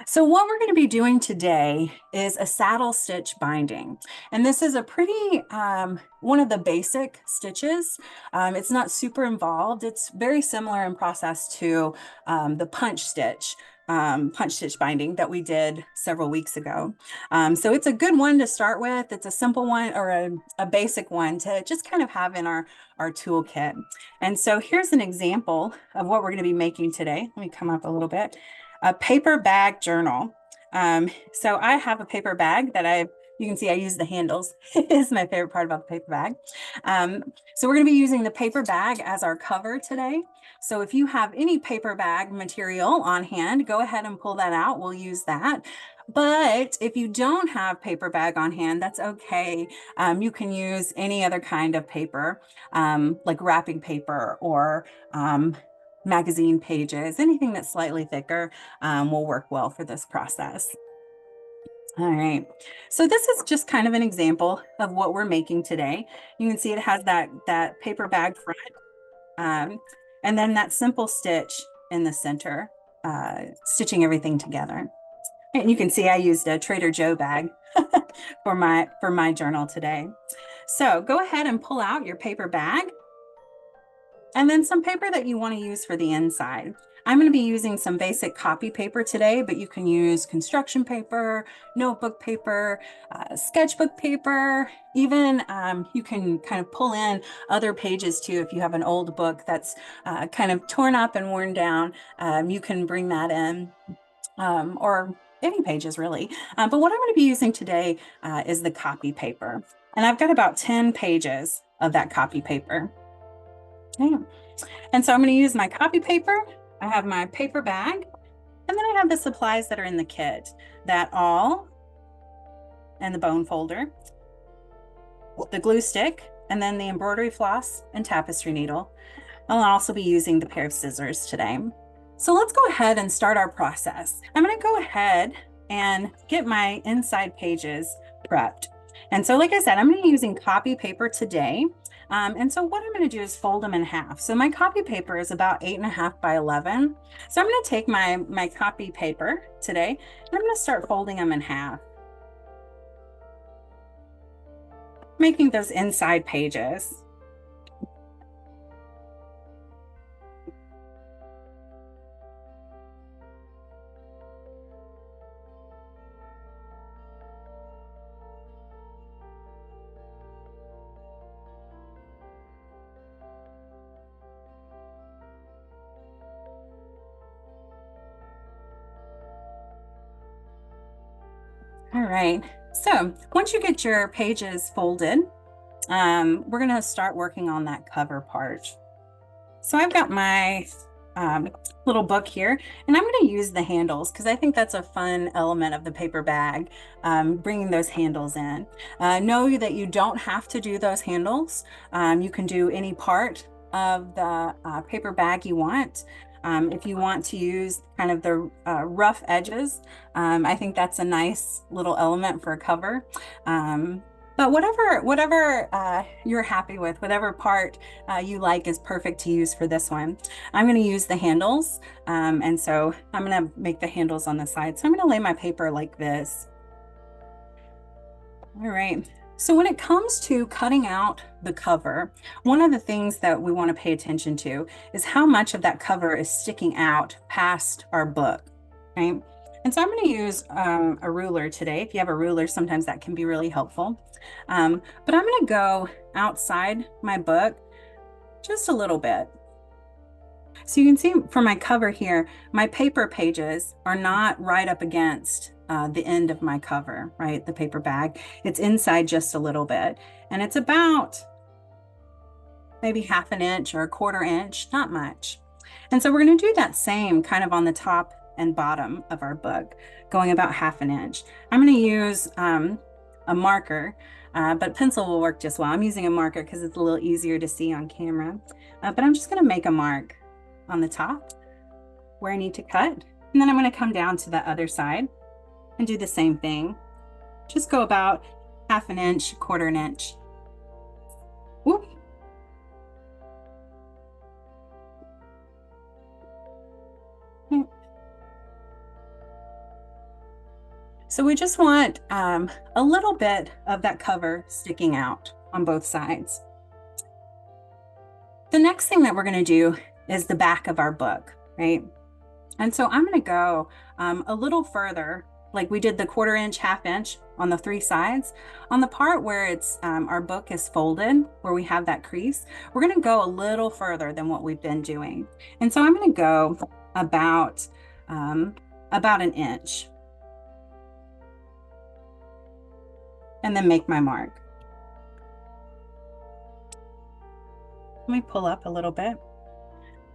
So what we're going to be doing today is a saddle stitch binding. And this is a pretty, one of the basic stitches. It's not super involved. It's very similar in process to the punch stitch binding that we did several weeks ago. So it's a good one to start with. It's a simple one or a basic one to just kind of have in our toolkit. And so here's an example of what we're going to be making today. Let me come up a little bit. A paper bag journal. So I have a paper bag that you can see I use the handles. It's my favorite part about the paper bag. So we're going to be using the paper bag as our cover today. So if you have any paper bag material on hand, go ahead and pull that out. We'll use that. But if you don't have paper bag on hand, that's okay. You can use any other kind of paper, like wrapping paper or magazine pages, anything that's slightly thicker will work well for this process. All right, so this is just kind of an example of what we're making today. You can see it has that paper bag front, and then that simple stitch in the center, stitching everything together. And you can see I used a Trader Joe bag for my journal today. So go ahead and pull out your paper bag. And then some paper that you want to use for the inside. I'm going to be using some basic copy paper today, but you can use construction paper, notebook paper, sketchbook paper, even you can kind of pull in other pages too. If you have an old book that's kind of torn up and worn down, you can bring that in, or any pages really. But what I'm going to be using today is the copy paper. And I've got about 10 pages of that copy paper. Okay. And so I'm going to use my copy paper. I have my paper bag, and then I have the supplies that are in the kit, that awl and the bone folder, the glue stick, and then the embroidery floss and tapestry needle. I'll also be using the pair of scissors today. So let's go ahead and start our process. I'm going to go ahead and get my inside pages prepped. And so, like I said, I'm going to be using copy paper today. And so what I'm going to do is fold them in half. So my copy paper is about 8.5 by 11. So I'm going to take my copy paper today, and I'm going to start folding them in half, making those inside pages. All right, so once you get your pages folded, we're going to start working on that cover part. So I've got my little book here, and I'm going to use the handles because I think that's a fun element of the paper bag, bringing those handles in. Know that you don't have to do those handles. You can do any part of the paper bag you want. If you want to use kind of the rough edges, I think that's a nice little element for a cover. But whatever you're happy with, whatever part you like is perfect to use for this one. I'm going to use the handles, and so I'm going to make the handles on the side. So I'm going to lay my paper like this. All right. So when it comes to cutting out the cover, one of the things that we want to pay attention to is how much of that cover is sticking out past our book, right? And so I'm going to use a ruler today. If you have a ruler, sometimes that can be really helpful. But I'm going to go outside my book just a little bit. So you can see from my cover here, my paper pages are not right up against the end of my cover, right? The paper bag. It's inside just a little bit. And it's about maybe 1/2 inch or 1/4 inch, not much. And so we're going to do that same kind of on the top and bottom of our book, going about 1/2 inch. I'm going to use a marker, but pencil will work just well. I'm using a marker because it's a little easier to see on camera. But I'm just going to make a mark on the top where I need to cut. And then I'm going to come down to the other side and do the same thing. Just go about 1/2 inch, 1/4 inch. Whoop. So we just want a little bit of that cover sticking out on both sides. The next thing that we're going to do is the back of our book, right? And so I'm going to go a little further, like we did the 1/4 inch, 1/2 inch on the 3 sides. On the part where it's our book is folded, where we have that crease, we're going to go a little further than what we've been doing. And so I'm going to go about 1 inch and then make my mark. Let me pull up a little bit.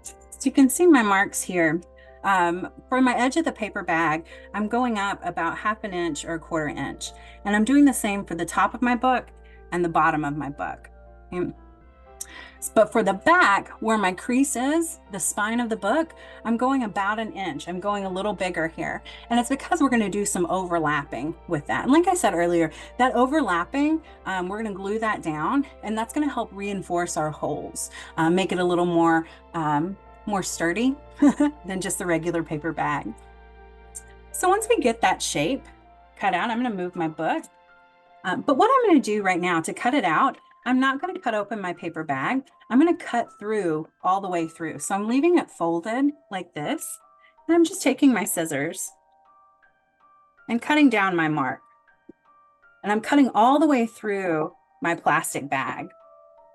So you can see my marks here. For my edge of the paper bag, I'm going up about 1/2 inch or 1/4 inch. And I'm doing the same for the top of my book and the bottom of my book. Okay. But for the back, where my crease is, the spine of the book, I'm going about 1 inch. I'm going a little bigger here. And it's because we're going to do some overlapping with that. And like I said earlier, that overlapping, we're going to glue that down, and that's going to help reinforce our holes, make it a little more sturdy than just the regular paper bag. So once we get that shape cut out, I'm going to move my book. But what I'm going to do right now to cut it out, I'm not going to cut open my paper bag. I'm going to cut through all the way through. So I'm leaving it folded like this. And I'm just taking my scissors and cutting down my mark. And I'm cutting all the way through my plastic bag,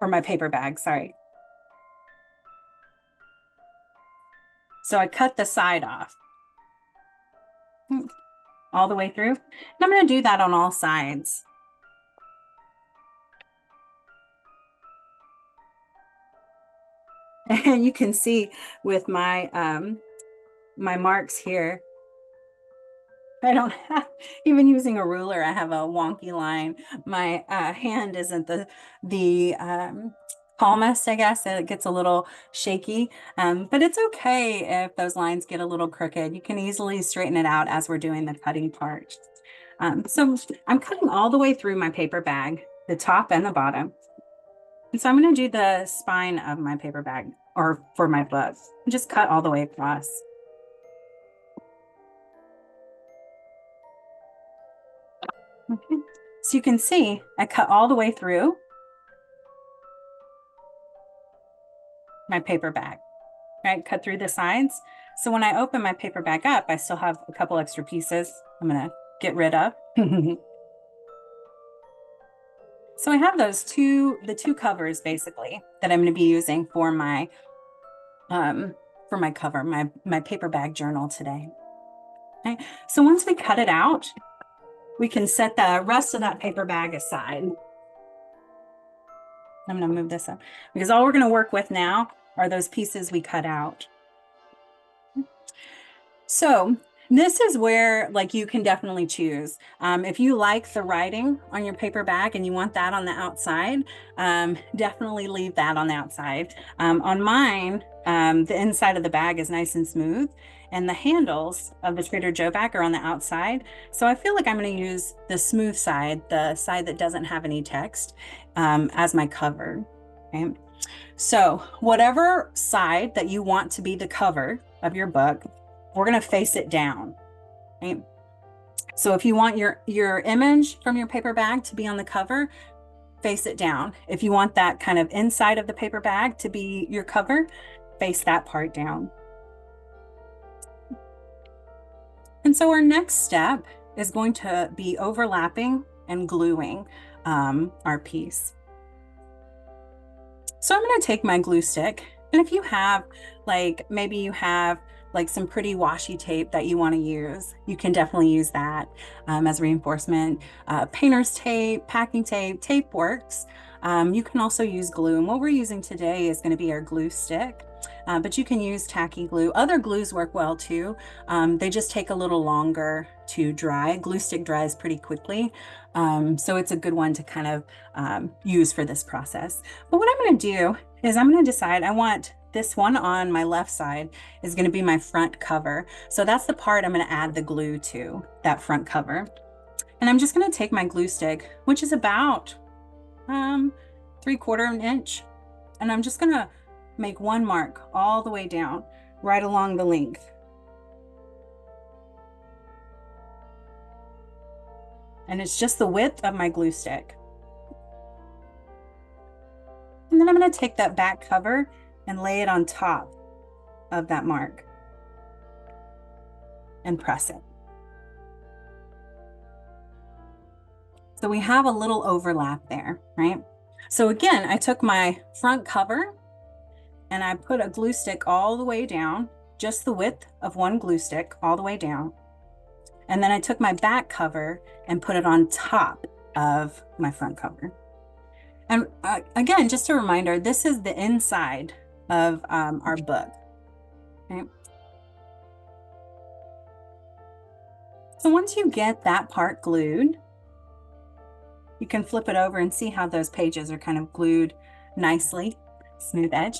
or my paper bag, sorry. So I cut the side off all the way through. And I'm going to do that on all sides. And you can see with my my marks here, I don't have, even using a ruler, I have a wonky line. My hand isn't the calmest, I guess. It gets a little shaky, but it's okay if those lines get a little crooked. You can easily straighten it out as we're doing the cutting part. So I'm cutting all the way through my paper bag, the top and the bottom. And so I'm going to do the spine of my paper bag, or for my book, just cut all the way across. Okay. So you can see I cut all the way through my paper bag, right? Cut through the sides. So when I open my paper bag up, I still have a couple extra pieces I'm going to get rid of. So I have the two covers basically that I'm going to be using for my cover, my paper bag journal today. Okay. So once we cut it out, we can set the rest of that paper bag aside. I'm going to move this up because all we're going to work with now are those pieces we cut out. So this is where, like, you can definitely choose. If you like the writing on your paper bag and you want that on the outside, definitely leave that on the outside. On mine, the inside of the bag is nice and smooth, and the handles of the Trader Joe bag are on the outside. So I feel like I'm going to use the smooth side, the side that doesn't have any text, as my cover. Okay. So whatever side that you want to be the cover of your book, we're going to face it down. Right? So if you want your image from your paper bag to be on the cover, face it down. If you want that kind of inside of the paper bag to be your cover, face that part down. And so our next step is going to be overlapping and gluing our piece. So I'm going to take my glue stick, and if you have, like, maybe you have like some pretty washi tape that you want to use, you can definitely use that as reinforcement. Painter's tape, packing tape, tape works. You can also use glue, and what we're using today is going to be our glue stick. But you can use tacky glue. Other glues work well too. They just take a little longer to dry. Glue stick dries pretty quickly. So it's a good one to kind of use for this process. But what I'm going to do is I'm going to decide I want this one on my left side is going to be my front cover. So that's the part I'm going to add the glue to, that front cover. And I'm just going to take my glue stick, which is about 3/4 inch. And I'm just going to make one mark all the way down, right along the length. And it's just the width of my glue stick. And then I'm going to take that back cover and lay it on top of that mark and press it. So we have a little overlap there, right? So again, I took my front cover and I put a glue stick all the way down, just the width of one glue stick all the way down. And then I took my back cover and put it on top of my front cover. And again, just a reminder, this is the inside of our book. Okay. So once you get that part glued, you can flip it over and see how those pages are kind of glued nicely, smooth edge.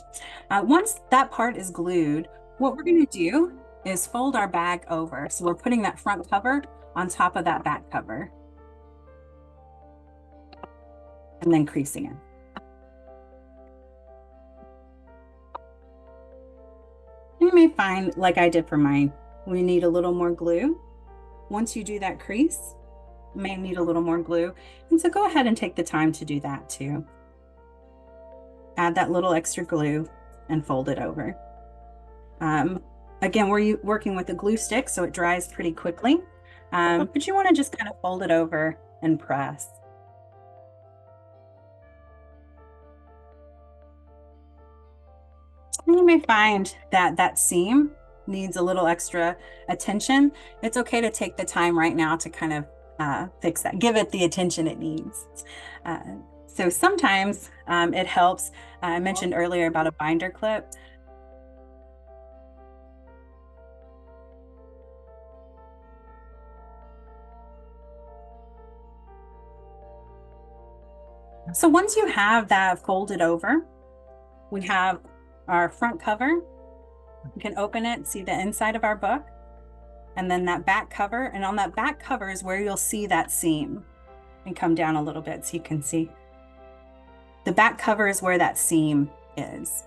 Once that part is glued, what we're going to do is fold our bag over. So we're putting that front cover on top of that back cover and then creasing it. You may find, like I did for mine, we need a little more glue. Once you do that crease, you may need a little more glue. And so go ahead and take the time to do that too. Add that little extra glue and fold it over. Again, we're working with a glue stick, so it dries pretty quickly. But you want to just kind of fold it over and press. You may find that that seam needs a little extra attention. It's okay to take the time right now to kind of fix that, give it the attention it needs. So sometimes it helps. I mentioned earlier about a binder clip. So once you have that folded over, we have our front cover. You can open it, see the inside of our book, and then that back cover. And on that back cover is where you'll see that seam. And come down a little bit so you can see. The back cover is where that seam is.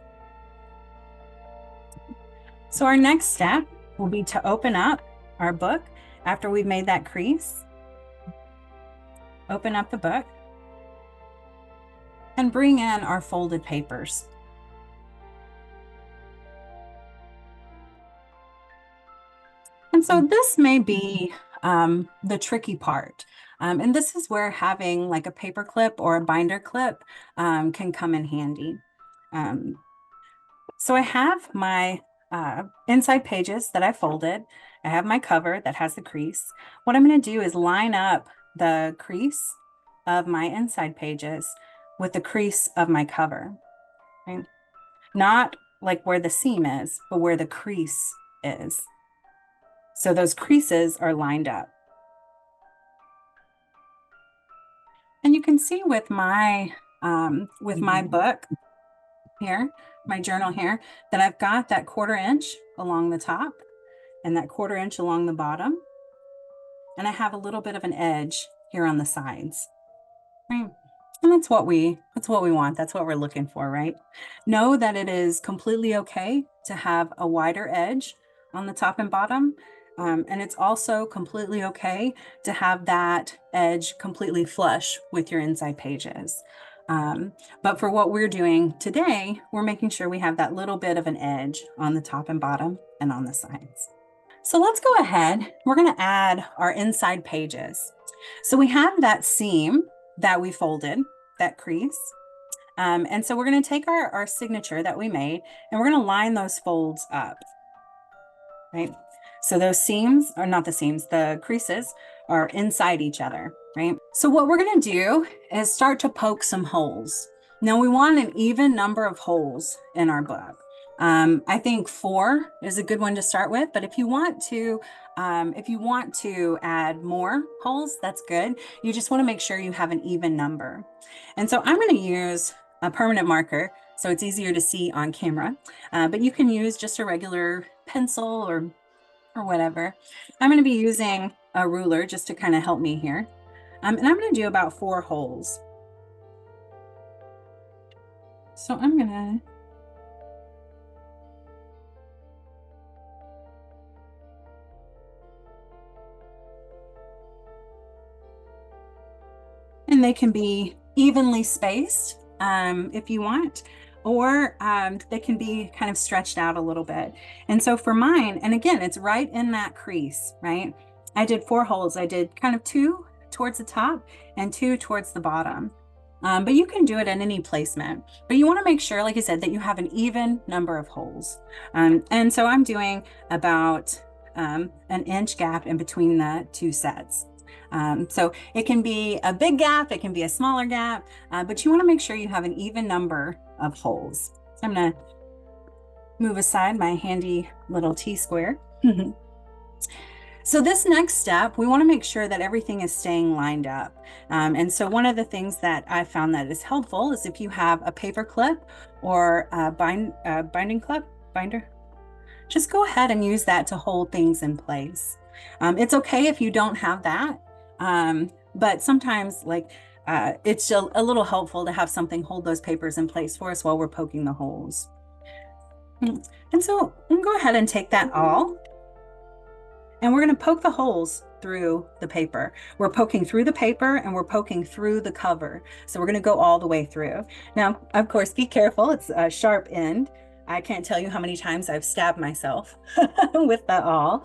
So our next step will be to open up our book after we've made that crease. Open up the book and bring in our folded papers. And so this may be the tricky part. And this is where having like a paper clip or a binder clip can come in handy. So I have my inside pages that I folded. I have my cover that has the crease. What I'm going to do is line up the crease of my inside pages with the crease of my cover. Right? Not like where the seam is, but where the crease is. So those creases are lined up. And you can see with my book here, my journal here, that I've got that 1/4 inch along the top and that 1/4 inch along the bottom. And I have a little bit of an edge here on the sides. Right? And that's what we want. That's what we're looking for, right? Know that it is completely okay to have a wider edge on the top and bottom. And it's also completely okay to have that edge completely flush with your inside pages. But for what we're doing today, we're making sure we have that little bit of an edge on the top and bottom and on the sides. So let's go ahead. We're going to add our inside pages. So we have that seam that we folded, that crease. And so we're going to take our signature that we made and we're going to line those folds up, right? So those seams are not the seams, the creases are inside each other, right? So what we're going to do is start to poke some holes. Now we want an even number of holes in our book. I think 4 is a good one to start with, but if you want to add more holes, that's good. You just want to make sure you have an even number. And so I'm going to use a permanent marker so it's easier to see on camera, but you can use just a regular pencil or whatever. I'm going to be using a ruler just to kind of help me here. And I'm going to do about 4 holes. So I'm going to and they can be evenly spaced if you want, or they can be kind of stretched out a little bit. And so for mine, and again, it's right in that crease, right? I did 4 holes. I did kind of 2 towards the top and 2 towards the bottom. But you can do it at any placement. But you want to make sure, like I said, that you have an even number of holes. And so I'm doing about an inch gap in between the 2 sets. So it can be a big gap, it can be a smaller gap, but you want to make sure you have an even number of holes. So I'm going to move aside my handy little T-square. So this next step, we want to make sure that everything is staying lined up. And so one of the things that I found that is helpful is if you have a paper clip or a binding clip, binder, just go ahead and use that to hold things in place. It's okay if you don't have that, but sometimes it's a little helpful to have something hold those papers in place for us while we're poking the holes. And so I'm going to go ahead and take that all, and we're going to poke the holes through the paper. We're poking through the paper and we're poking through the cover. So we're going to go all the way through. Now, of course, be careful. It's a sharp end. I can't tell you how many times I've stabbed myself with the awl.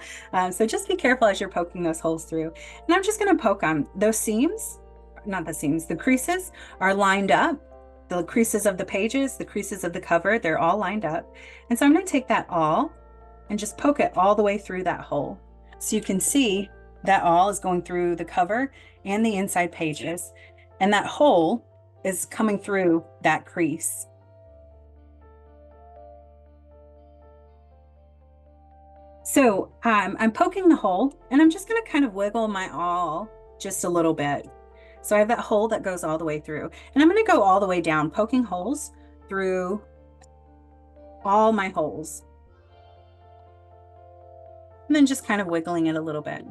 So just be careful as you're poking those holes through. And I'm just going to poke on those seams, not the seams, the creases are lined up. The creases of the pages, the creases of the cover, they're all lined up. And so I'm going to take that awl and just poke it all the way through that hole. So you can see that awl is going through the cover and the inside pages. And that hole is coming through that crease. So I'm poking the hole, and I'm just going to kind of wiggle my awl just a little bit. So I have that hole that goes all the way through, and I'm going to go all the way down, poking holes through all my holes. And then just kind of wiggling it a little bit.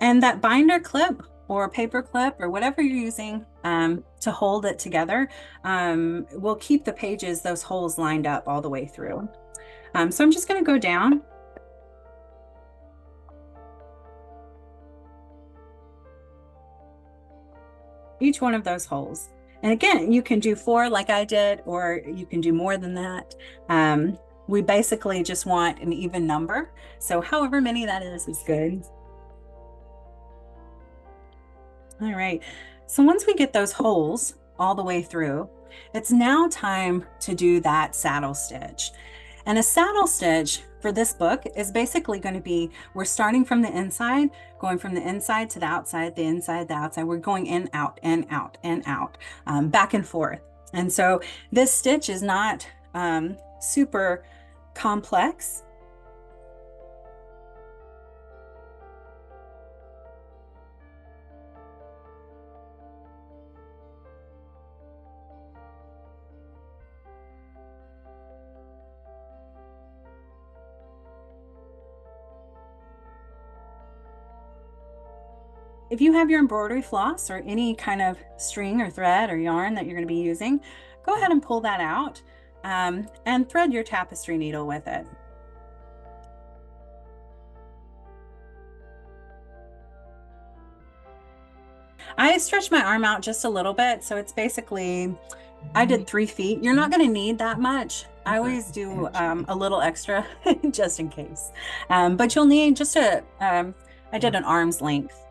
And that binder clip or paper clip or whatever you're using to hold it together will keep the pages, those holes lined up all the way through. So I'm just going to go down. Each one of those holes. And again, you can do 4 like I did, or you can do more than that. We basically just want an even number. So however many that is good. All right. So once we get those holes all the way through, it's now time to do that saddle stitch. And a saddle stitch for this book is basically going to be, we're starting from the inside, going from the inside to the outside, the inside, the outside. We're going in, out, and out, and out, back and forth. And so this stitch is not super complex. If you have your embroidery floss or any kind of string or thread or yarn that you're going to be using, go ahead and pull that out and thread your tapestry needle with it. I stretched my arm out just a little bit, so it's basically, I did 3 feet. You're not going to need that much. I always do a little extra just in case. But you'll need just I did an arm's length.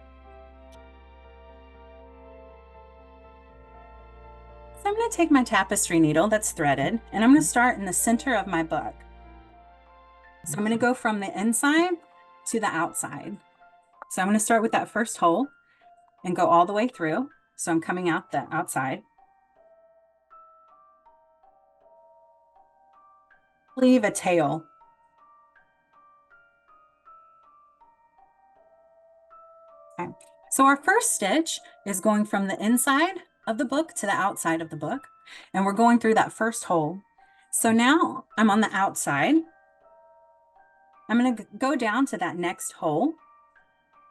So I'm going to take my tapestry needle that's threaded, and I'm going to start in the center of my book. So I'm going to go from the inside to the outside. So I'm going to start with that first hole and go all the way through. So I'm coming out the outside. Leave a tail. Okay. So our first stitch is going from the inside of the book to the outside of the book, and we're going through that first hole. So now I'm on the outside. I'm going to go down to that next hole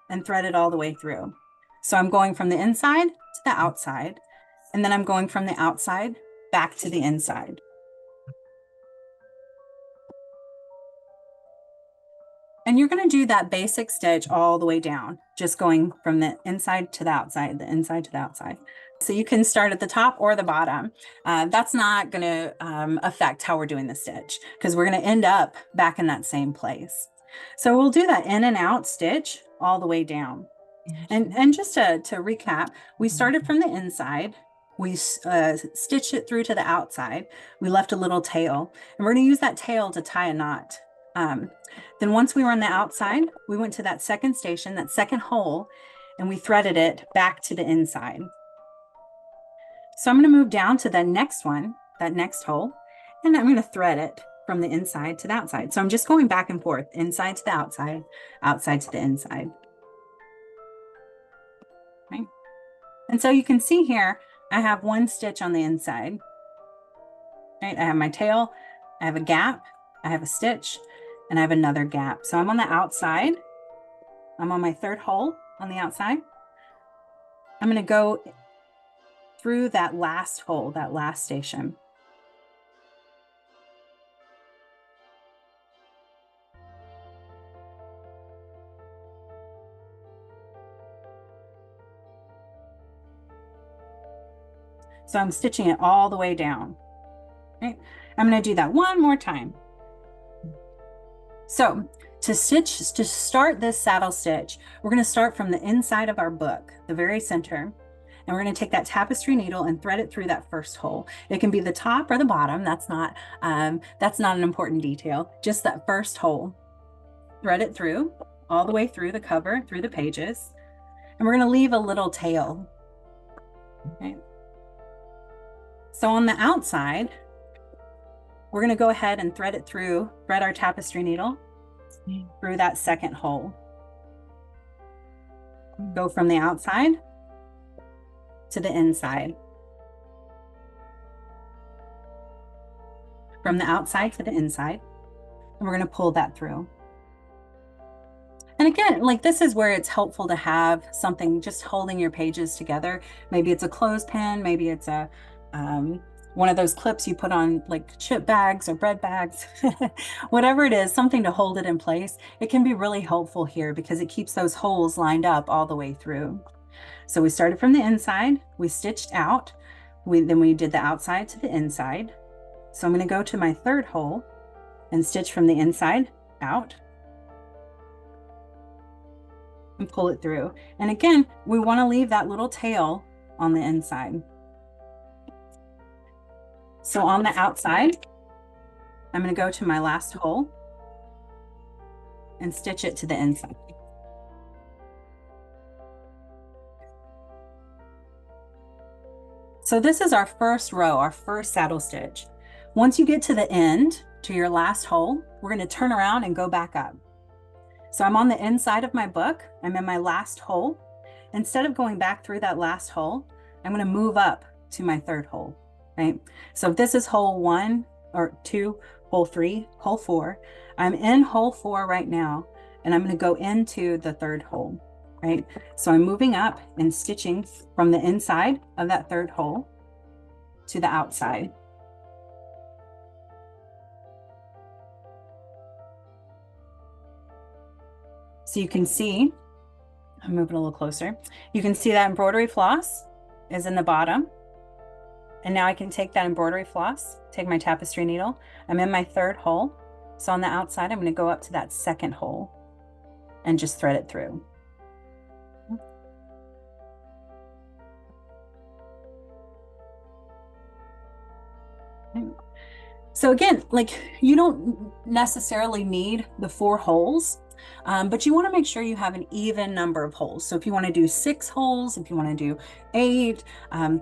and thread it all the way through. So I'm going from the inside to the outside, and then I'm going from the outside back to the inside. And you're going to do that basic stitch all the way down, just going from the inside to the outside, the inside to the outside. So you can start at the top or the bottom. That's not going to affect how we're doing the stitch because we're going to end up back in that same place. So we'll do that in and out stitch all the way down. And just to recap, we started from the inside. We stitched it through to the outside. We left a little tail, and we're going to use that tail to tie a knot. Then once we were on the outside, we went to that second station, that second hole, and we threaded it back to the inside. So I'm going to move down to the next one, that next hole, and I'm going to thread it from the inside to the outside. So I'm just going back and forth, inside to the outside, outside to the inside. Okay. And so you can see here, I have one stitch on the inside. Right? I have my tail, I have a gap, I have a stitch, and I have another gap. So I'm on the outside. I'm on my third hole on the outside. I'm going to go through that last hole, that last station. So I'm stitching it all the way down. Right? I'm going to do that one more time. So to start this saddle stitch, we're going to start from the inside of our book, the very center, and we're going to take that tapestry needle and thread it through that first hole. It can be the top or the bottom. That's not an important detail. Just that first hole. Thread it through, all the way through the cover, through the pages, and we're going to leave a little tail. Okay. So on the outside, we're going to go ahead and thread our tapestry needle through that second hole. Go from the outside to the inside. From the outside to the inside. And we're going to pull that through. And again, like this is where it's helpful to have something just holding your pages together. Maybe it's a clothespin, maybe it's a one of those clips you put on like chip bags or bread bags, whatever it is, something to hold it in place. It can be really helpful here because it keeps those holes lined up all the way through. So we started from the inside, we stitched out, then we did the outside to the inside. So I'm going to go to my third hole and stitch from the inside out and pull it through. And again, we want to leave that little tail on the inside. So on the outside, I'm going to go to my last hole and stitch it to the inside. So this is our first row, our first saddle stitch. Once you get to the end, to your last hole, we're going to turn around and go back up. So I'm on the inside of my book. I'm in my last hole. Instead of going back through that last hole, I'm going to move up to my third hole. Right? So if this is hole 1 or 2, hole 3, hole 4, I'm in hole 4 right now, and I'm going to go into the third hole, right? So I'm moving up and stitching from the inside of that third hole to the outside. So you can see, I'm moving a little closer. You can see that embroidery floss is in the bottom. And now I can take that embroidery floss, take my tapestry needle. I'm in my third hole. So on the outside, I'm going to go up to that second hole and just thread it through. So again, like you don't necessarily need the 4 holes. But you want to make sure you have an even number of holes. So if you want to do 6 holes, if you want to do 8,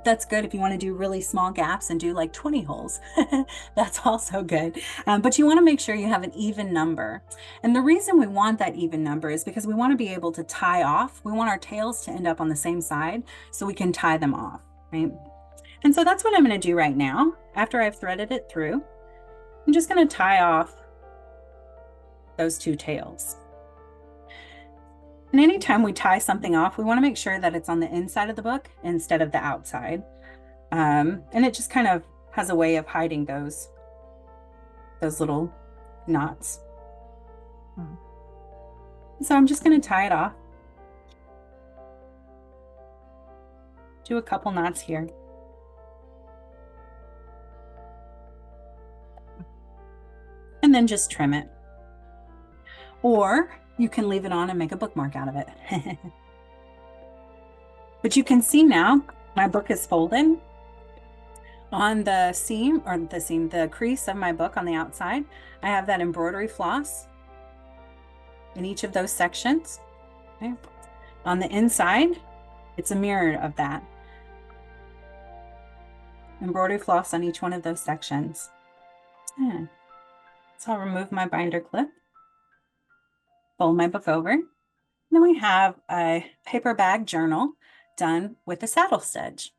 that's good. If you want to do really small gaps and do like 20 holes, that's also good. But you want to make sure you have an even number. And the reason we want that even number is because we want to be able to tie off. We want our tails to end up on the same side so we can tie them off, right? And so that's what I'm going to do right now. After I've threaded it through, I'm just going to tie off those 2 tails. And anytime we tie something off, we want to make sure that it's on the inside of the book instead of the outside. And it just kind of has a way of hiding those little knots. So I'm just going to tie it off. Do a couple knots here. And then just trim it. Or you can leave it on and make a bookmark out of it. But you can see now my book is folded. On the seam, the crease of my book on the outside, I have that embroidery floss in each of those sections. Okay. On the inside, it's a mirror of that. Embroidery floss on each one of those sections. Yeah. So I'll remove my binder clip, fold my book over. And then we have a paper bag journal done with a saddle stitch.